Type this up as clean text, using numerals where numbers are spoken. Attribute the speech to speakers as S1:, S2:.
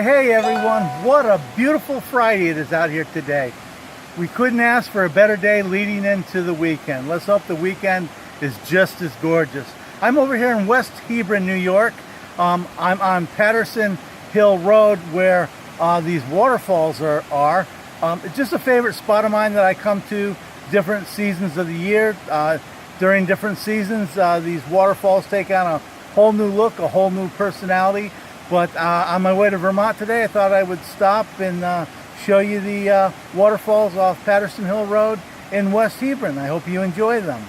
S1: Hey everyone, what a beautiful Friday it is out here today. We couldn't ask for a better day leading into the weekend. Let's hope the weekend is just as gorgeous. I'm over here in West Hebron, New York. I'm on Patterson Hill Road where these waterfalls are. It's just a favorite spot of mine that I come to different seasons of the year. During different seasons, these waterfalls take on a whole new look, a whole new personality. But on my way to Vermont today, I thought I would stop and show you the waterfalls off Patterson Hill Road in West Hebron. I hope you enjoy them.